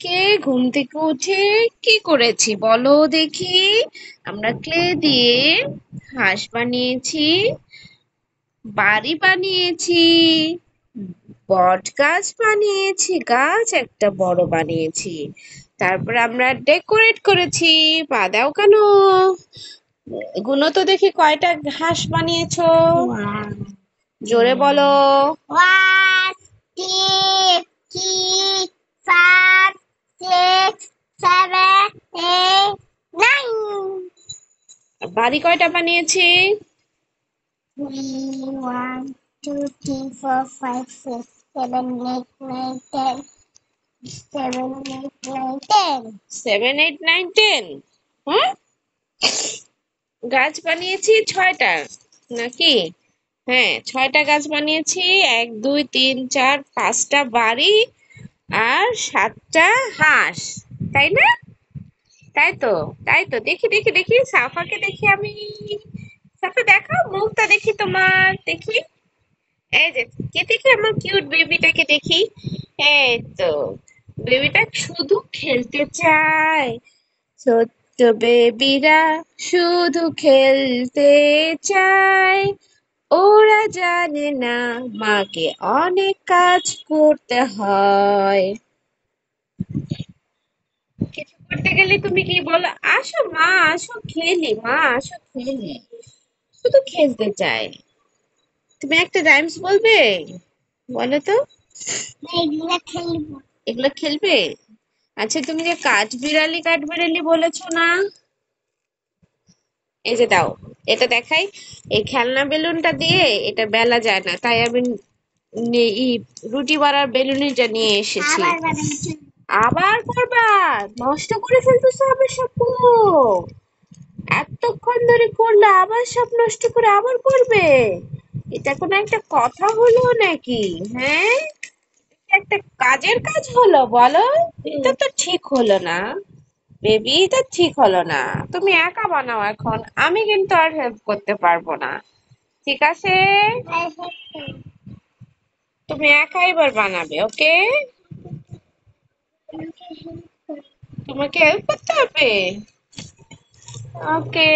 কে ঘুম থেকে উঠে কি করেছি বলো দেখি। আমরা ক্লে দিয়ে হাঁস বানিয়েছি, বাড়ি বানিয়েছি, বট গাছ বানিয়েছি, গাছ একটা বড় বানিয়েছি। তারপর আমরা ডেকোরেট করেছি। পা দাও কেন? গুনো তো দেখি কয়টা হাঁস বানিয়েছো। জোরে বলো। 1, 2, 3, 4, 6, 7, 8, 9. বাড়ি কয়টা বানিয়েছি? 3, 1, 2, 3, 4, 5, 6, 7, 8, 9, 10. 7, 8, 9, 10. 7, 8, 9, 10। হ্যাঁ, গাছ বানিয়েছি 6টা নাকি? হ্যাঁ, 6টা গাছ বানিয়েছি। 1, 2, 3, 4, 5টা বাড়ি আর 7টা হাঁস, তাই না? তাই তো, তাই তো। দেখি দেখি দেখি সাফাকে দেখি আমি। সাফা দেখাও মুখটা দেখি তোমার, দেখি। এই যে, কে দেখি আমার কিউট বেবিটাকে দেখি। এই তো, বেবিটা শুধু খেলতে চায়। ছোট্ট বেবিরা শুধু খেলতে চায়। ওরা জানে না মাকে অনেক কাজ করতে হয়। কিছু করতে গেলে তুমি কি বলো? আসো মা, আসো খেলি, মা আসো খেলি। শুধু খেলতে চায়। তুমি একটা রাইমস বলবে? বলো তো। এগুলা খেলবো। এগুলো খেলবে? আচ্ছা, তুমি যে কাঠবিড়ালি বলেছো না, এই যে দাও, এটা দেখাই। এই খেলনা বেলুনটা দিয়ে এটা বেলা যায় না, তাই আমি রুটি বাড়ার বেলুনিটা নিয়ে এসেছি। আবার বানাইছি। আবার করবা? নষ্ট করে ফেলতেছো আবার সব। এতক্ষণ ধরে করলে আবার সব নষ্ট করে আবার করবে? এটা কোনো একটা কথা হলো নাকি? হ্যাঁ, একটা কাজের কাজ হলো বলো? এটা তো ঠিক হলো না বেবি, এটা ঠিক হলো না। তুমি একা বানাও এখন, আমি কিন্তু আর হেল্প করতে পারবো না। ঠিক আছে? তুমি একা এবার বানাবে, ওকে? তোমাকে হেল্প করতে হবে? ওকে।